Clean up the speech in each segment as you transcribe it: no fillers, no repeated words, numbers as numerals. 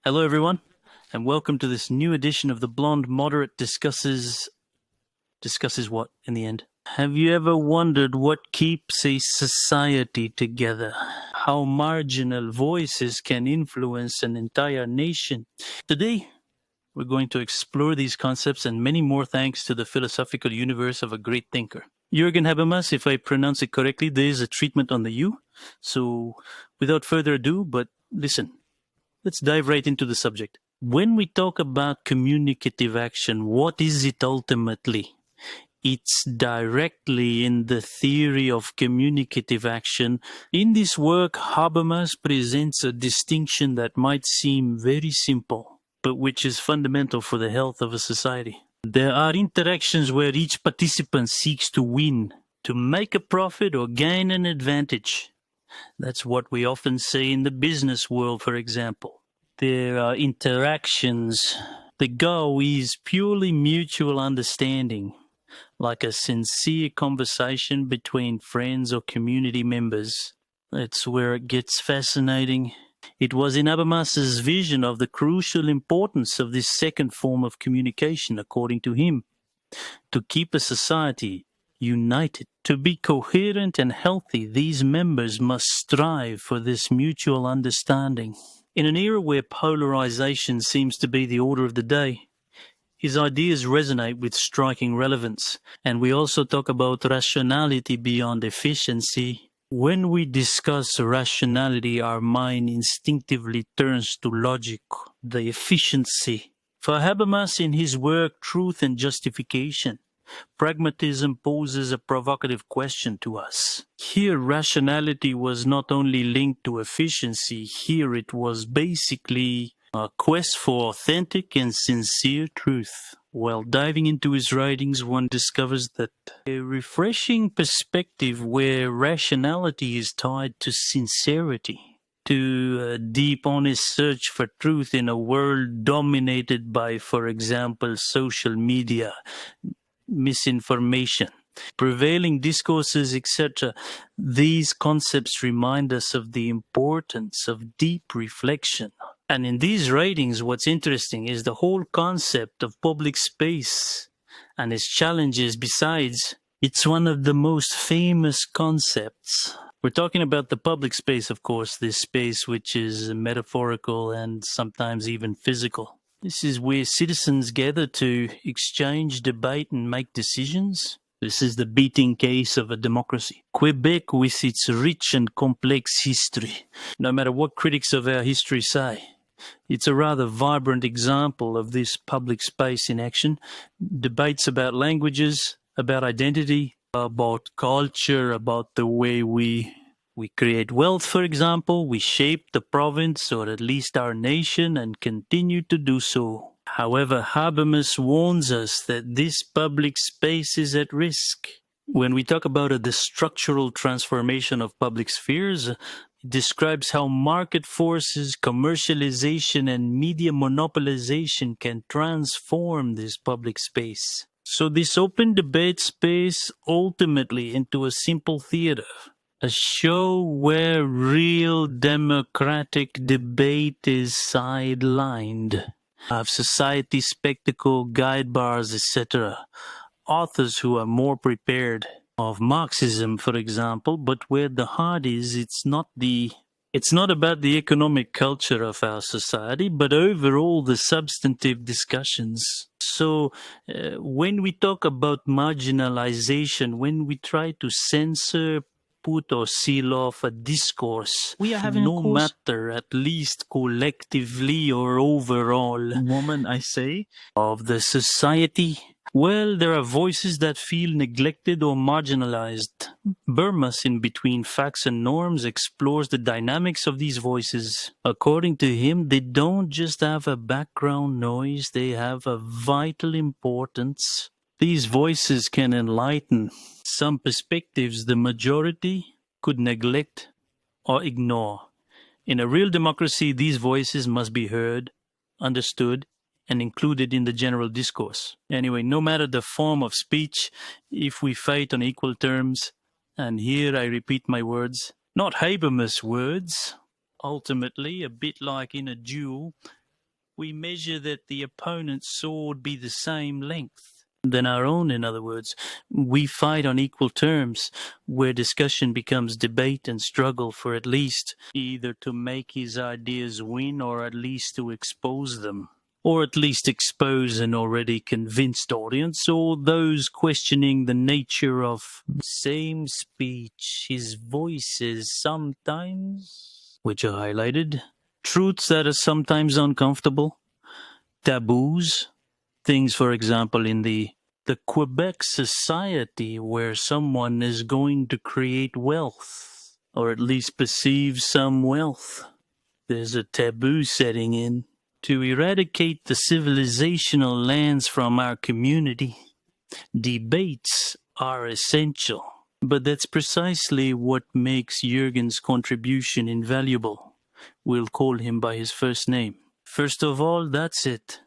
Hello, everyone, and welcome to this new edition of the Blond Moderate discusses what in the end? Have you ever wondered what keeps a society together? How marginal voices can influence an entire nation? Today, we're going to explore these concepts and many more thanks to the philosophical universe of a great thinker. Jürgen Habermas, if I pronounce it correctly, there is a treatment on the U. So, without further ado, but listen. Let's dive right into the subject. When we talk about communicative action, what is it ultimately? It's directly in the theory of communicative action. In this work, Habermas presents a distinction that might seem very simple, but which is fundamental for the health of a society. There are interactions where each participant seeks to win, to make a profit or gain an advantage. That's what we often say in the business world, for example. There are interactions. The goal is purely mutual understanding, like a sincere conversation between friends or community members. That's where it gets fascinating. It was in Habermas's vision of the crucial importance of this second form of communication, according to him, to keep a society united. To be coherent and healthy, these members must strive for this mutual understanding. In an era where polarization seems to be the order of the day, his ideas resonate with striking relevance, and we also talk about rationality beyond efficiency. When we discuss rationality, our mind instinctively turns to logic, the efficiency. For Habermas, in his work Truth and Justification, pragmatism poses a provocative question to us. Here, rationality was not only linked to efficiency, here it was basically a quest for authentic and sincere truth. While diving into his writings, one discovers that a refreshing perspective where rationality is tied to sincerity, to a deep, honest search for truth in a world dominated by, for example, social media, misinformation, prevailing discourses, etc. These concepts remind us of the importance of deep reflection. And in these writings, what's interesting is the whole concept of public space and its challenges. Besides, it's one of the most famous concepts. We're talking about the public space, of course, this space which is metaphorical and sometimes even physical. This is where citizens gather to exchange, debate, and make decisions. This is the beating case of a democracy. Quebec, with its rich and complex history, no matter what critics of our history say, it's a rather vibrant example of this public space in action. Debates about languages, about identity, about culture, about the way we create wealth, for example. We shape the province, or at least our nation, and continue to do so. However, Habermas warns us that this public space is at risk. When we talk about the structural transformation of public spheres, it describes how market forces, commercialization, and media monopolization can transform this public space. So this open debate space ultimately into a simple theater, a show where real democratic debate is sidelined. Of society spectacle, guide bars, etc. Authors who are more prepared. Of Marxism, for example, but where the heart is, it's not about the economic culture of our society, but overall the substantive discussions. So when we talk about marginalization, when we try to censor, put or seal off a discourse, We are having no a course. matter, at least collectively or overall, Woman, I say. of the society, well, there are voices that feel neglected or marginalized. Habermas, in Between Facts and Norms, explores the dynamics of these voices. According to him, they don't just have a background noise, they have a vital importance. These voices can enlighten some perspectives the majority could neglect or ignore. In a real democracy, these voices must be heard, understood, and included in the general discourse. Anyway, no matter the form of speech, if we fight on equal terms, and here I repeat my words, not Habermas' words, ultimately, a bit like in a duel, We measure that the opponent's sword be the same length than our own, in other words. We fight on equal terms, where discussion becomes debate and struggle for at least either to make his ideas win or at least to expose them. Or at least expose an already convinced audience, or those questioning the nature of same speech, his voices sometimes, which are highlighted, truths that are sometimes uncomfortable, taboos, things, for example, in the Quebec society where someone is going to create wealth, or at least perceive some wealth. There's a taboo setting in. To eradicate the civilizational lens from our community, debates are essential. But that's precisely what makes Jürgen's contribution invaluable. We'll call him by his first name. First of all, that's it.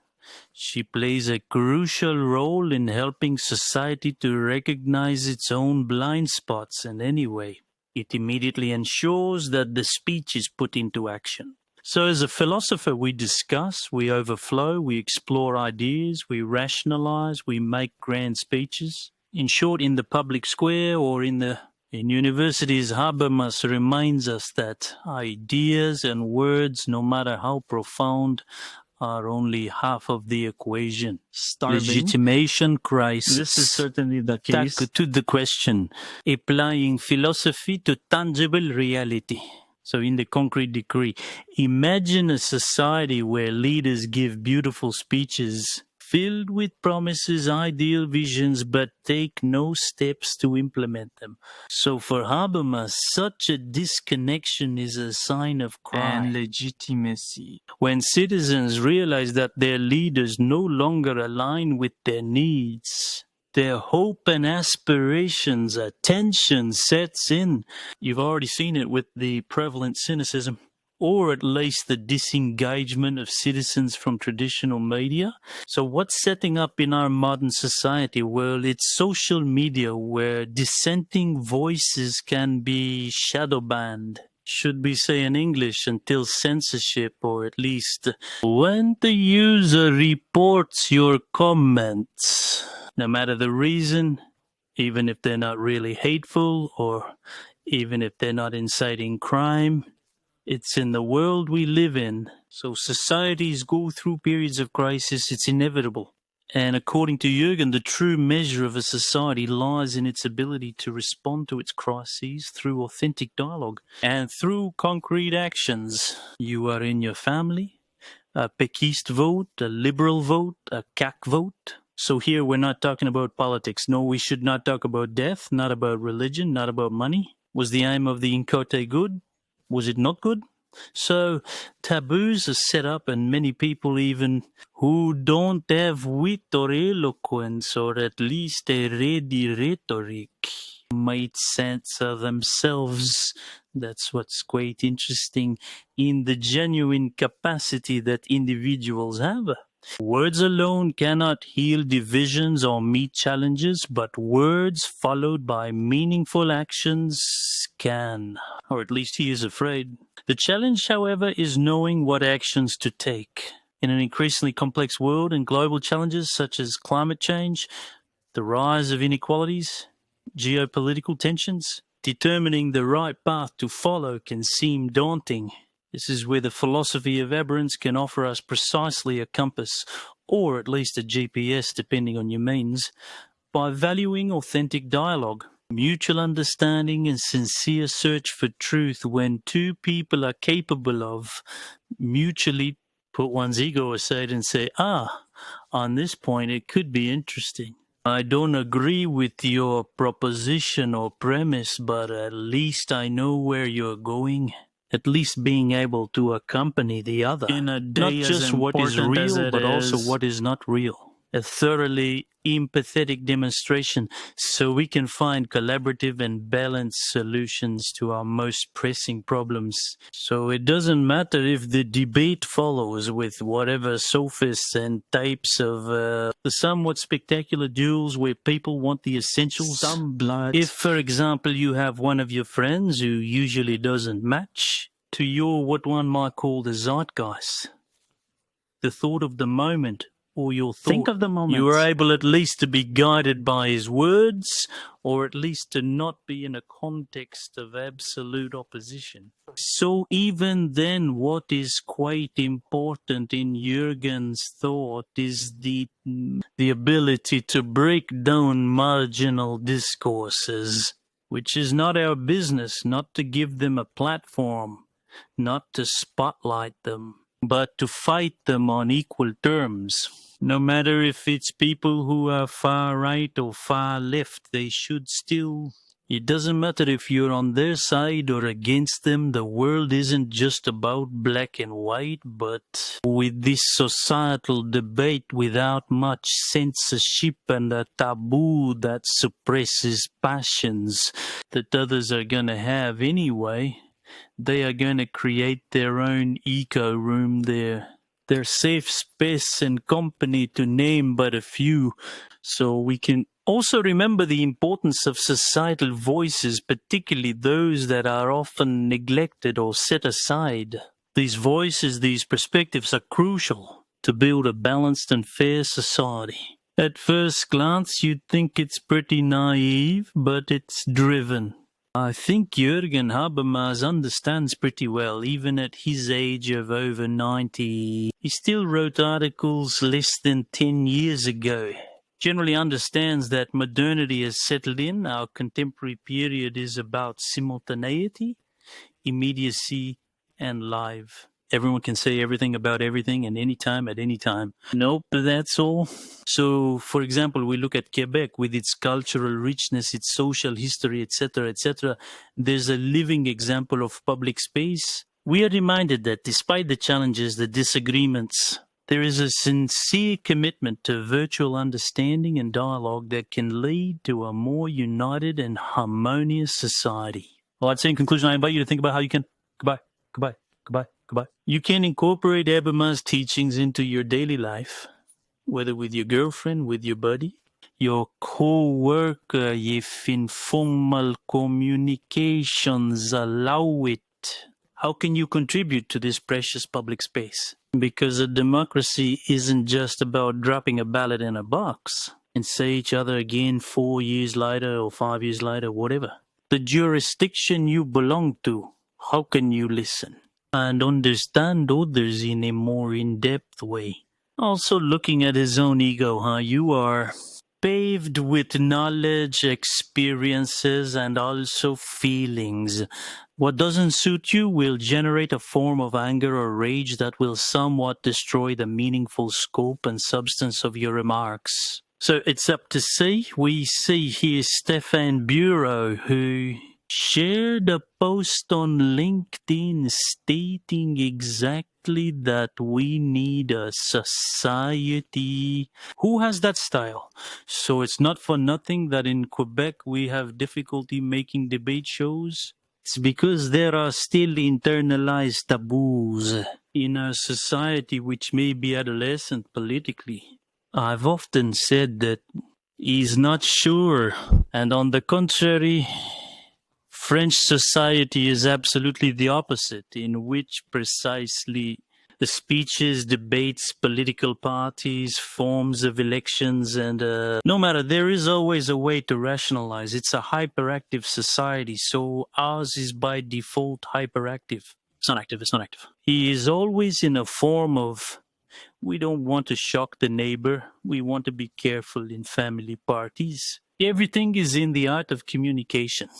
She plays a crucial role in helping society to recognize its own blind spots, and anyway, it immediately ensures that the speech is put into action. So as a philosopher, we discuss, we overflow, we explore ideas, we rationalize, we make grand speeches. In short, in the public square or in universities, Habermas reminds us that ideas and words, no matter how profound, are only half of the equation. Starving. Legitimation crisis. This is certainly the case. To the question, applying philosophy to tangible reality. So in the concrete decree, imagine a society where leaders give beautiful speeches filled with promises, ideal visions, but take no steps to implement them. So for Habermas, such a disconnection is a sign of crime and legitimacy. When citizens realize that their leaders no longer align with their needs, their hope and aspirations, a tension sets in. You've already seen it with the prevalent cynicism, or at least the disengagement of citizens from traditional media. So what's setting up in our modern society? Well, it's social media where dissenting voices can be shadow banned. Should we say in English, until censorship, or at least when the user reports your comments. No matter the reason, even if they're not really hateful or even if they're not inciting crime, it's in the world we live in. So societies go through periods of crisis. It's inevitable. And according to Jürgen, the true measure of a society lies in its ability to respond to its crises through authentic dialogue and through concrete actions. You are in your family, a Péquiste vote, a liberal vote, a CAC vote. So here we're not talking about politics. No, we should not talk about death, not about religion, not about money. Was the aim of the Incote good? Was it not good? So taboos are set up, and many people even who don't have wit or eloquence or at least a ready rhetoric might censor themselves. That's what's quite interesting in the genuine capacity that individuals have. Words alone cannot heal divisions or meet challenges, but words followed by meaningful actions can. Or at least he is afraid. The challenge, however, is knowing what actions to take. In an increasingly complex world and global challenges such as climate change, the rise of inequalities, geopolitical tensions, determining the right path to follow can seem daunting. This is where the philosophy of aberrance can offer us precisely a compass, or at least a GPS, depending on your means, by valuing authentic dialogue, mutual understanding and sincere search for truth when two people are capable of mutually put one's ego aside and say, on this point it could be interesting. I don't agree with your proposition or premise, but at least I know where you're going. At least being able to accompany the other. In a day not just what is real, but also what is not real. A thoroughly empathetic demonstration so we can find collaborative and balanced solutions to our most pressing problems. So it doesn't matter if the debate follows with whatever sophists and types of the somewhat spectacular duels where people want the essentials. Some blood. If, for example, you have one of your friends who usually doesn't match to your what one might call the zeitgeist, the thought of the moment or your thought. Think of the moment. You are able at least to be guided by his words, or at least to not be in a context of absolute opposition. So even then, what is quite important in Jürgen's thought is the ability to break down marginal discourses, which is not our business, not to give them a platform, not to spotlight them, but to fight them on equal terms. No matter if it's people who are far right or far left, they should still... It doesn't matter if you're on their side or against them. The world isn't just about black and white, but with this societal debate without much censorship and a taboo that suppresses passions that others are going to have anyway, they are going to create their own eco room, their safe space and company, to name but a few. So we can also remember the importance of societal voices, particularly those that are often neglected or set aside. These voices, these perspectives are crucial to build a balanced and fair society. At first glance, you'd think it's pretty naive, but it's driven. I think Jürgen Habermas understands pretty well, even at his age of over 90. He still wrote articles less than 10 years ago. Generally understands that modernity has settled in. Our contemporary period is about simultaneity, immediacy, and live. Everyone can say everything about everything and anytime at any time. Nope, that's all. So, for example, we look at Quebec with its cultural richness, its social history, etc., etc. There's a living example of public space. We are reminded that despite the challenges, the disagreements, there is a sincere commitment to virtual understanding and dialogue that can lead to a more united and harmonious society. Well, I'd say in conclusion, I invite you to think about how you can... Goodbye. You can incorporate Habermas' teachings into your daily life, whether with your girlfriend, with your buddy, your co-worker, if informal communications allow it. How can you contribute to this precious public space? Because a democracy isn't just about dropping a ballot in a box and say each other again 4 years later or 5 years later, whatever. The jurisdiction you belong to, how can you listen and understand others in a more in-depth way? Also looking at his own ego, you are paved with knowledge, experiences, and also feelings. What doesn't suit you will generate a form of anger or rage that will somewhat destroy the meaningful scope and substance of your remarks. So it's up to see. We see here Stefan Bureau, who shared a post on LinkedIn stating exactly that we need a society who has that style. So it's not for nothing that in Quebec we have difficulty making debate shows. It's because there are still internalized taboos in our society which may be adolescent politically. I've often said that he's not sure, and on the contrary, French society is absolutely the opposite, in which precisely the speeches, debates, political parties, forms of elections, and no matter, there is always a way to rationalize. It's a hyperactive society, so ours is by default hyperactive. It's not active. He is always in a form of, we don't want to shock the neighbor. We want to be careful in family parties. Everything is in the art of communication.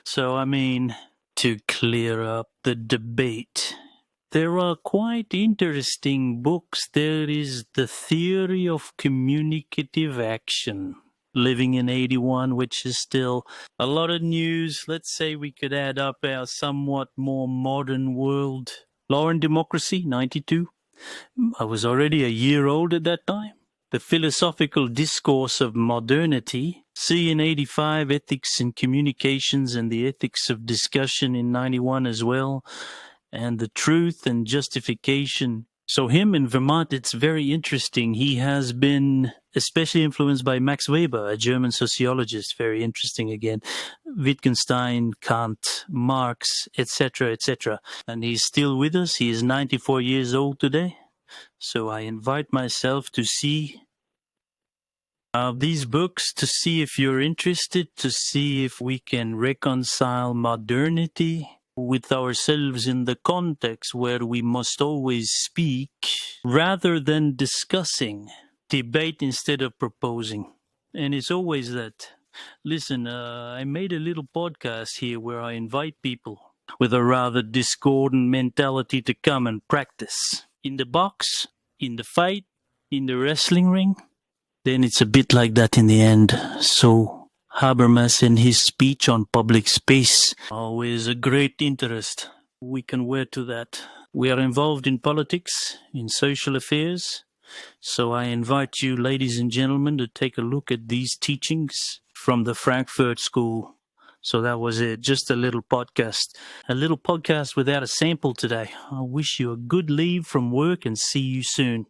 So, to clear up the debate, there are quite interesting books. There is The Theory of Communicative Action, Living in 81, which is still a lot of news. Let's say we could add up our somewhat more modern world. Law and Democracy, 92. I was already a year old at that time. The Philosophical Discourse of Modernity, C in 85, Ethics in Communications and the Ethics of Discussion in 91 as well, and The Truth and Justification. So him in Vermont, it's very interesting. He has been especially influenced by Max Weber, a German sociologist, very interesting again, Wittgenstein, Kant, Marx, etc., etc. And he's still with us. He is 94 years old today. So I invite myself to see these books, to see if you're interested, to see if we can reconcile modernity with ourselves in the context where we must always speak rather than discussing, debate instead of proposing. And it's always that. Listen, I made a little podcast here where I invite people with a rather discordant mentality to come and practice. In the box, in the fight, in the wrestling ring, then it's a bit like that in the end. So Habermas and his speech on public space, always a great interest. We can wear to that. We are involved in politics, in social affairs. So I invite you, ladies and gentlemen, to take a look at these teachings from the Frankfurt School. So that was it, just a little podcast. A little podcast without a sample today. I wish you a good leave from work and see you soon.